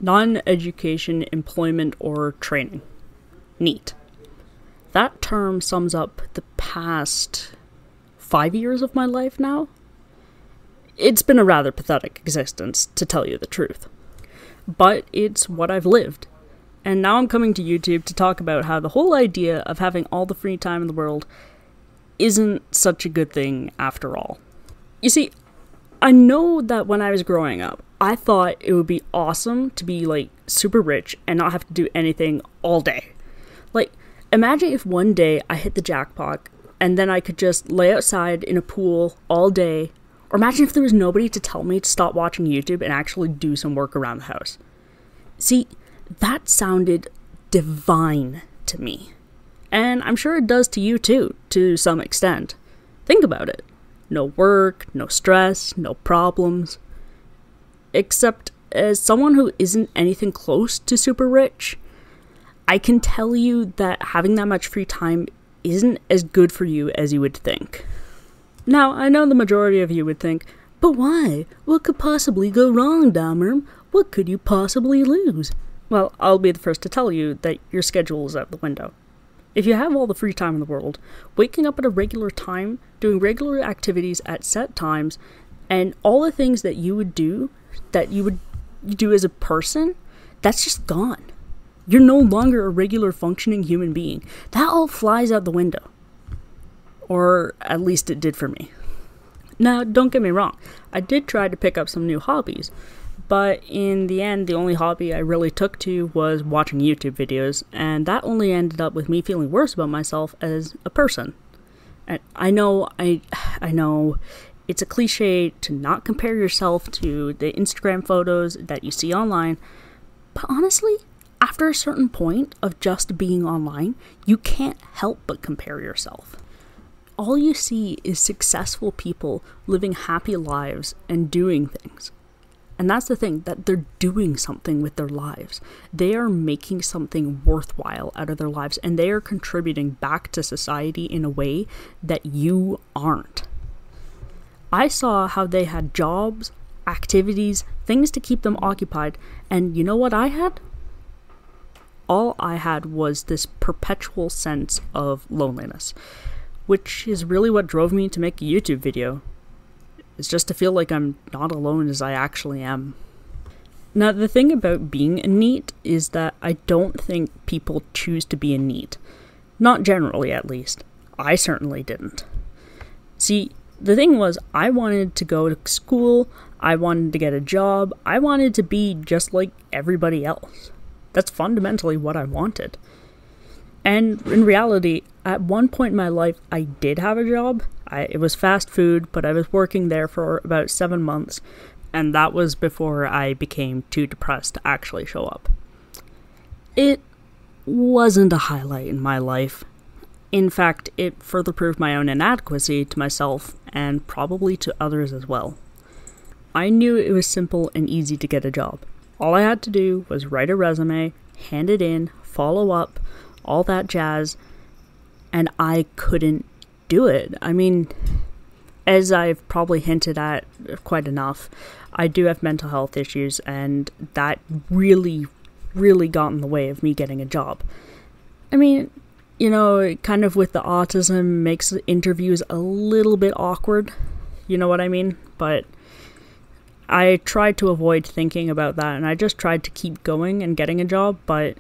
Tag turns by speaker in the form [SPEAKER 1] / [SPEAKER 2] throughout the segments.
[SPEAKER 1] Non-education, employment, or training. Neet. That term sums up the past 5 years of my life now. It's been a rather pathetic existence, to tell you the truth. But it's what I've lived. And now I'm coming to YouTube to talk about how the whole idea of having all the free time in the world isn't such a good thing after all. You see, I know that when I was growing up, I thought it would be awesome to be like super rich and not have to do anything all day. Like, imagine if one day I hit the jackpot and then I could just lay outside in a pool all day. Or imagine if there was nobody to tell me to stop watching YouTube and actually do some work around the house. See, that sounded divine to me. And I'm sure it does to you too, to some extent. Think about it. No work, no stress, no problems. Except as someone who isn't anything close to super rich, I can tell you that having that much free time isn't as good for you as you would think. Now, I know the majority of you would think, but why? What could possibly go wrong, Dahmer? What could you possibly lose? Well, I'll be the first to tell you that your schedule is out the window. If you have all the free time in the world, waking up at a regular time, doing regular activities at set times, and all the things that you would do as a person, that's just gone. You're no longer a regular functioning human being. That all flies out the window. Or at least it did for me. Now, don't get me wrong. I did try to pick up some new hobbies. But in the end, the only hobby I really took to was watching YouTube videos. And that only ended up with me feeling worse about myself as a person. And I know it's a cliche to not compare yourself to the Instagram photos that you see online. But honestly, after a certain point of just being online, you can't help but compare yourself. All you see is successful people living happy lives and doing things. And that's the thing, that they're doing something with their lives. They are making something worthwhile out of their lives, and they are contributing back to society in a way that you aren't. I saw how they had jobs, activities, things to keep them occupied, and you know what I had? All I had was this perpetual sense of loneliness, which is really what drove me to make a YouTube video. It's just to feel like I'm not alone as I actually am. Now, the thing about being a NEET is that I don't think people choose to be a NEET. Not generally, at least. I certainly didn't. See, the thing was, I wanted to go to school, I wanted to get a job, I wanted to be just like everybody else. That's fundamentally what I wanted. And in reality, at one point in my life, I did have a job. It was fast food, but I was working there for about 7 months, and that was before I became too depressed to actually show up. It wasn't a highlight in my life. In fact, it further proved my own inadequacy to myself, and probably to others as well. I knew it was simple and easy to get a job. All I had to do was write a resume, hand it in, follow up, all that jazz, and I couldn't do it. I mean, as I've probably hinted at quite enough, I do have mental health issues, and that really got in the way of me getting a job. I mean, you know, kind of with the autism makes the interviews a little bit awkward, you know what I mean? But I tried to avoid thinking about that, and I just tried to keep going and getting a job, but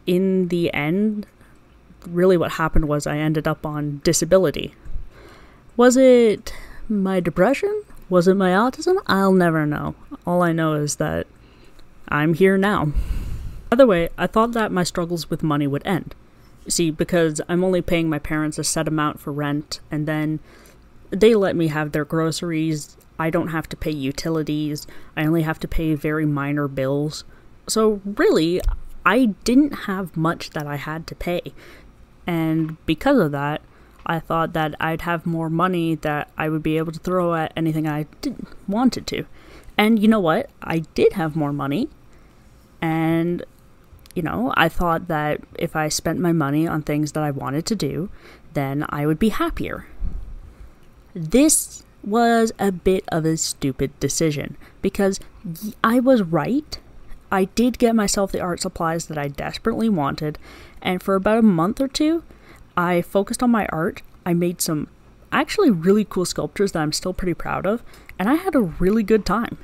[SPEAKER 1] in the end, really what happened was I ended up on disability. Was it my depression? Was it my autism? I'll never know. All I know is that I'm here now. By the way, I thought that my struggles with money would end. See, because I'm only paying my parents a set amount for rent, and then they let me have their groceries. I don't have to pay utilities. I only have to pay very minor bills. So really, I didn't have much that I had to pay. And because of that, I thought that I'd have more money that I would be able to throw at anything I wanted to. And you know what? I did have more money. And, you know, I thought that if I spent my money on things that I wanted to do, then I would be happier. This was a bit of a stupid decision because I was right I did get myself the art supplies that I desperately wanted, and for about a month or two, I focused on my art. I made some actually really cool sculptures that I'm still pretty proud of, and I had a really good time.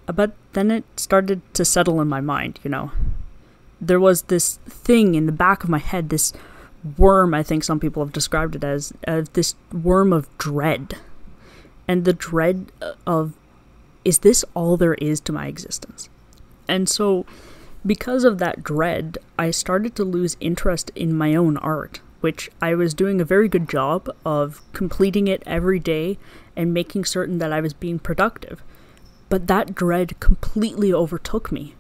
[SPEAKER 1] But then it started to settle in my mind, you know. There was this thing in the back of my head, this worm, I think some people have described it as, this worm of dread. And the dread of, is this all there is to my existence? And so, because of that dread, I started to lose interest in my own art, which I was doing a very good job of completing it every day and making certain that I was being productive. But that dread completely overtook me.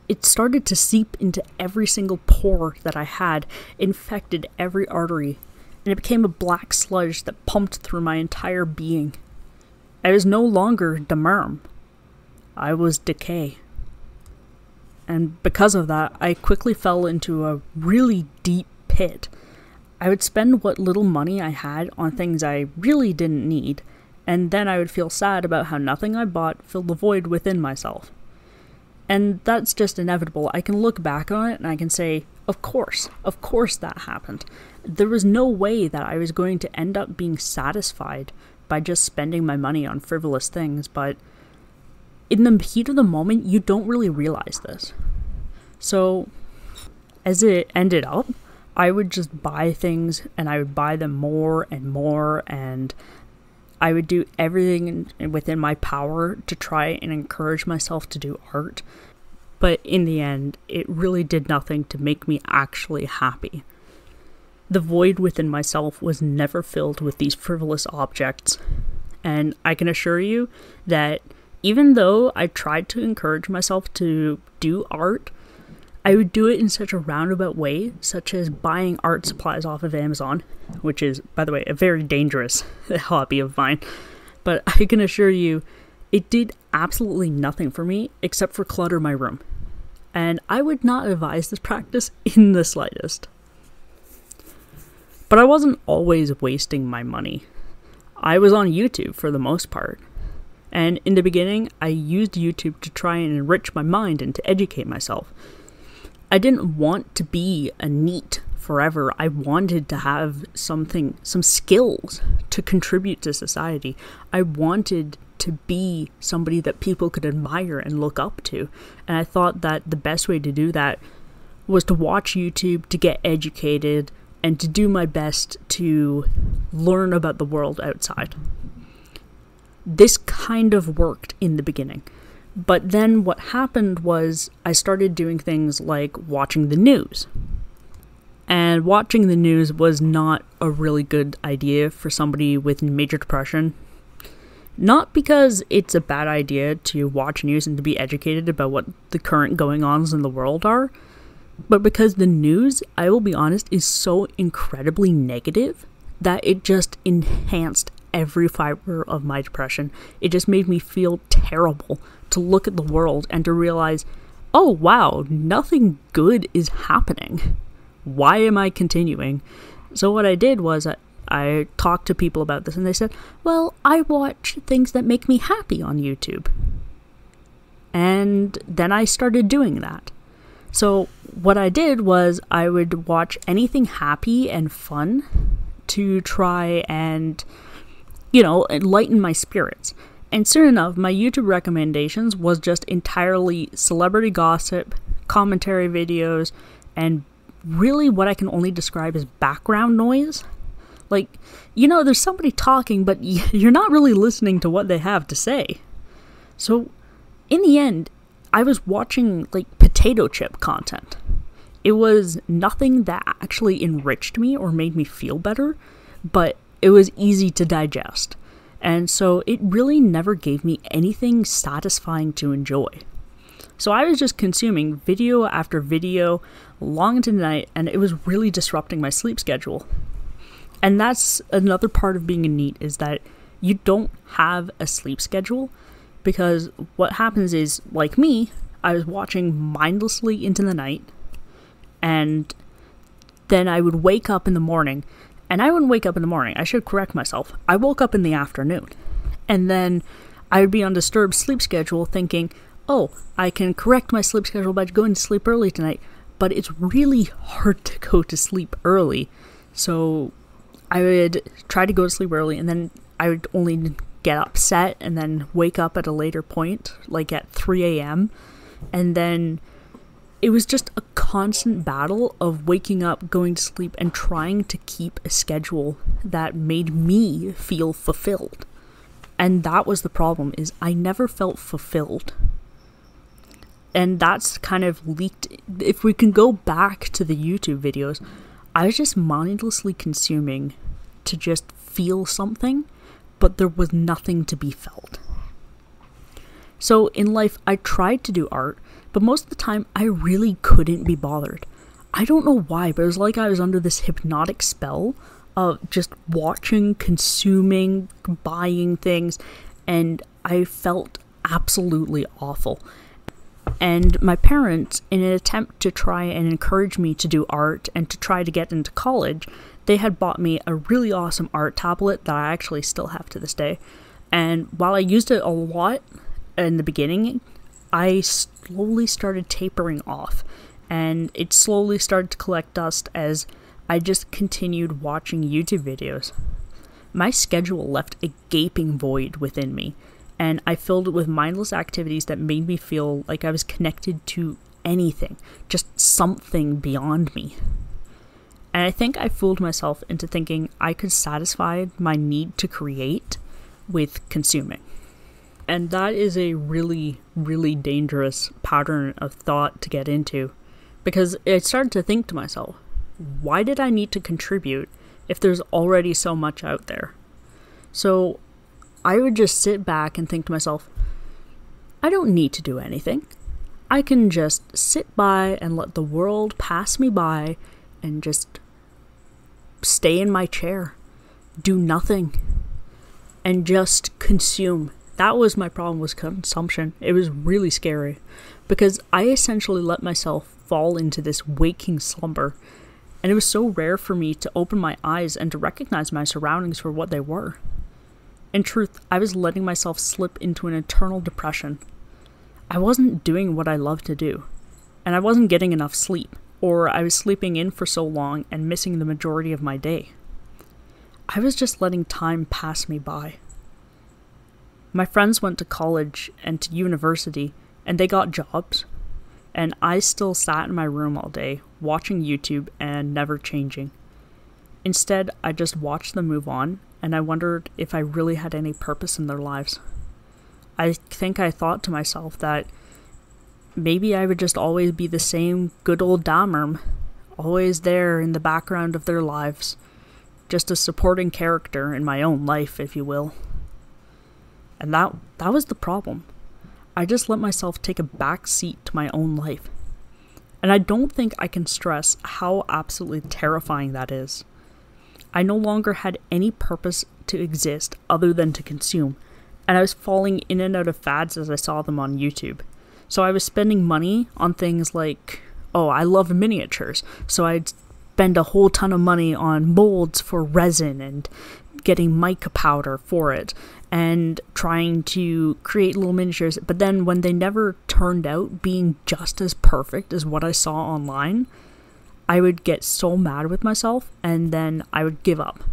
[SPEAKER 1] It started to seep into every single pore that I had, infected every artery, and it became a black sludge that pumped through my entire being. I was no longer demerm. I was decay. And because of that, I quickly fell into a really deep pit. I would spend what little money I had on things I really didn't need, and then I would feel sad about how nothing I bought filled the void within myself. And that's just inevitable. I can look back on it and I can say, of course that happened. There was no way that I was going to end up being satisfied by just spending my money on frivolous things, but in the heat of the moment, you don't really realize this. So, as it ended up, I would just buy things, and I would buy them more and more, and I would do everything within my power to try and encourage myself to do art. But in the end, it really did nothing to make me actually happy. The void within myself was never filled with these frivolous objects. And I can assure you that even though I tried to encourage myself to do art, I would do it in such a roundabout way, such as buying art supplies off of Amazon, which is, by the way, a very dangerous hobby of mine. But I can assure you, it did absolutely nothing for me except for clutter my room. And I would not advise this practice in the slightest. But I wasn't always wasting my money. I was on YouTube for the most part. And in the beginning, I used YouTube to try and enrich my mind and to educate myself. I didn't want to be a Neet forever. I wanted to have some skills to contribute to society. I wanted to be somebody that people could admire and look up to. And I thought that the best way to do that was to watch YouTube, to get educated, and to do my best to learn about the world outside. This kind of worked in the beginning. But then what happened was I started doing things like watching the news. And watching the news was not a really good idea for somebody with major depression. Not because it's a bad idea to watch news and to be educated about what the current going-ons in the world are, but because the news, I will be honest, is so incredibly negative that it just enhanced every fiber of my depression. It just made me feel terrible to look at the world and to realize, oh wow, nothing good is happening. Why am I continuing? So what I did was I talked to people about this and they said, well, I watch things that make me happy on YouTube. And then I started doing that. So what I did was I would watch anything happy and fun to try and, lighten my spirits. And soon enough, my YouTube recommendations was just entirely celebrity gossip, commentary videos, and really what I can only describe as background noise. Like, there's somebody talking, but you're not really listening to what they have to say. So, in the end, I was watching, potato chip content. It was nothing that actually enriched me or made me feel better, but it was easy to digest. And so it really never gave me anything satisfying to enjoy. So I was just consuming video after video long into the night, and it was really disrupting my sleep schedule. And that's another part of being a Neet, is that you don't have a sleep schedule, because what happens is, like me, I was watching mindlessly into the night, and then I would wake up in the morning. And I wouldn't wake up in the morning. I should correct myself. I woke up in the afternoon. And then I would be on disturbed sleep schedule thinking, oh, I can correct my sleep schedule by going to sleep early tonight, but it's really hard to go to sleep early. So I would try to go to sleep early, and then I would only get upset and then wake up at a later point, like at 3 a.m. And then it was just a constant battle of waking up, going to sleep, and trying to keep a schedule that made me feel fulfilled. And that was the problem, is I never felt fulfilled. And that's kind of leaked. If we can go back to the YouTube videos, I was just mindlessly consuming to just feel something, but there was nothing to be felt. So in life, I tried to do art, but most of the time, I really couldn't be bothered. I don't know why, but it was like I was under this hypnotic spell of just watching, consuming, buying things, and I felt absolutely awful. And my parents, in an attempt to try and encourage me to do art and to try to get into college, they had bought me a really awesome art tablet that I actually still have to this day. And while I used it a lot in the beginning, I slowly started tapering off, and it slowly started to collect dust as I just continued watching YouTube videos. My schedule left a gaping void within me, and I filled it with mindless activities that made me feel like I was connected to anything, just something beyond me. And I think I fooled myself into thinking I could satisfy my need to create with consuming. And that is a really, really dangerous pattern of thought to get into, because I started to think to myself, why did I need to contribute if there's already so much out there? So I would just sit back and think to myself, I don't need to do anything. I can just sit by and let the world pass me by and just stay in my chair, do nothing, and just consume. That was my problem, was consumption. It was really scary because I essentially let myself fall into this waking slumber. And it was so rare for me to open my eyes and to recognize my surroundings for what they were. In truth, I was letting myself slip into an eternal depression. I wasn't doing what I love to do, and I wasn't getting enough sleep, or I was sleeping in for so long and missing the majority of my day. I was just letting time pass me by. My friends went to college and to university, and they got jobs. And I still sat in my room all day, watching YouTube and never changing. Instead, I just watched them move on, and I wondered if I really had any purpose in their lives. I think I thought to myself that maybe I would just always be the same good old Dahmer, always there in the background of their lives, just a supporting character in my own life, if you will. And that was the problem. I just let myself take a back seat to my own life. And I don't think I can stress how absolutely terrifying that is. I no longer had any purpose to exist other than to consume, and I was falling in and out of fads as I saw them on YouTube. So I was spending money on things like, oh, I love miniatures, so I'd spend a whole ton of money on molds for resin and getting mica powder for it, and trying to create little miniatures, but then when they never turned out being just as perfect as what I saw online, I would get so mad with myself, and then I would give up.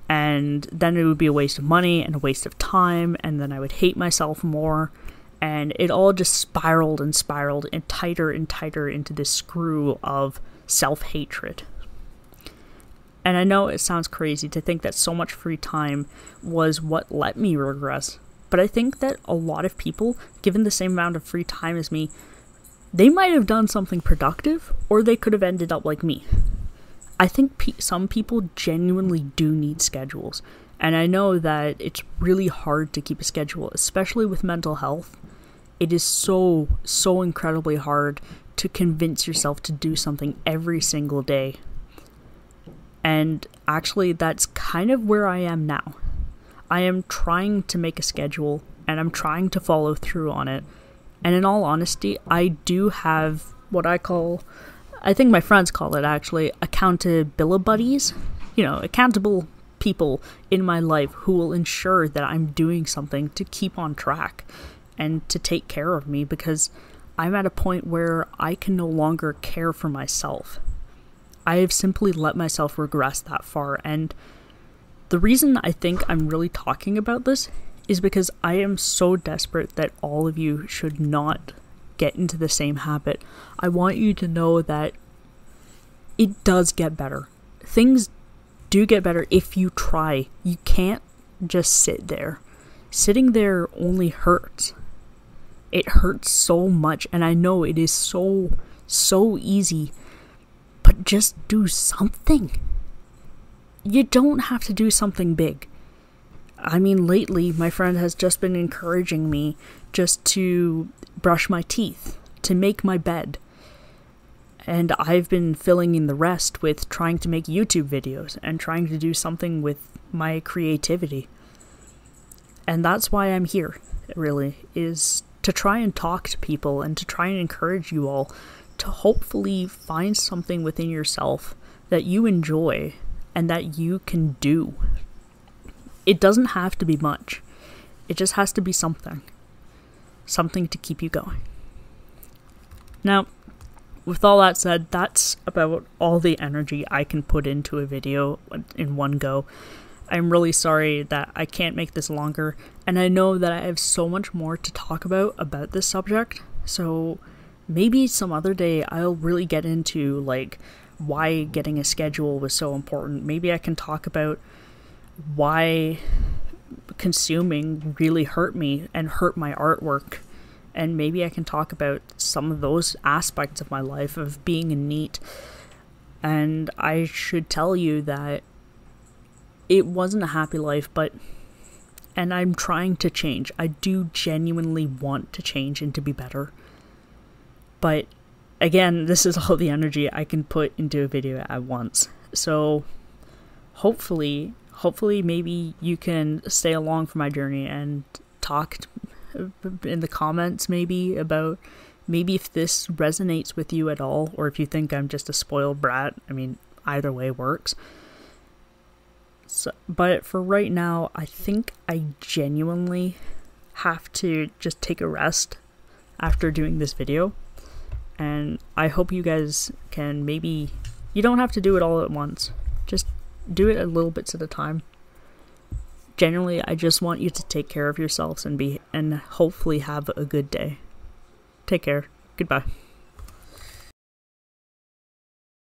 [SPEAKER 1] And then it would be a waste of money and a waste of time, and then I would hate myself more, and it all just spiraled and tighter and tighter into this screw of self-hatred. And I know it sounds crazy to think that so much free time was what let me regress, but I think that a lot of people, given the same amount of free time as me, they might have done something productive, or they could have ended up like me. I think some people genuinely do need schedules, and I know that it's really hard to keep a schedule, especially with mental health. It is so incredibly hard to convince yourself to do something every single day. And actually, that's kind of where I am now. I am trying to make a schedule, and I'm trying to follow through on it. And in all honesty, I do have what I think my friends call it actually, accountability buddies. You know, accountable people in my life who will ensure that I'm doing something to keep on track. and to take care of me, because I'm at a point where I can no longer care for myself. I have simply let myself regress that far, and the reason I think I'm really talking about this is because I am so desperate that all of you should not get into the same habit. I want you to know that it does get better. Things do get better if you try. You can't just sit there. Sitting there only hurts. It hurts so much, and I know it is so easy, but just do something. You don't have to do something big. I mean, lately, my friend has just been encouraging me just to brush my teeth, to make my bed. And I've been filling in the rest with trying to make YouTube videos and trying to do something with my creativity. And that's why I'm here, really, is to try and talk to people and to try and encourage you all to hopefully find something within yourself that you enjoy and that you can do. It doesn't have to be much. It just has to be something. Something to keep you going. Now, with all that said, that's about all the energy I can put into a video in one go. I'm really sorry that I can't make this longer, and I know that I have so much more to talk about this subject, so maybe some other day I'll really get into, like, why getting a schedule was so important. Maybe I can talk about why consuming really hurt me and hurt my artwork. And maybe I can talk about some of those aspects of my life of being a Neet. And I should tell you that it wasn't a happy life, and I'm trying to change. I do genuinely want to change and to be better. But again, this is all the energy I can put into a video at once. So hopefully maybe you can stay along for my journey and talk in the comments maybe about maybe if this resonates with you at all, or if you think I'm just a spoiled brat. I mean, either way works. So, but for right now, I think I genuinely have to just take a rest after doing this video. And I hope you guys can maybe, you don't have to do it all at once. Just do it a little bits at a time. Generally, I just want you to take care of yourselves and hopefully have a good day. Take care. Goodbye.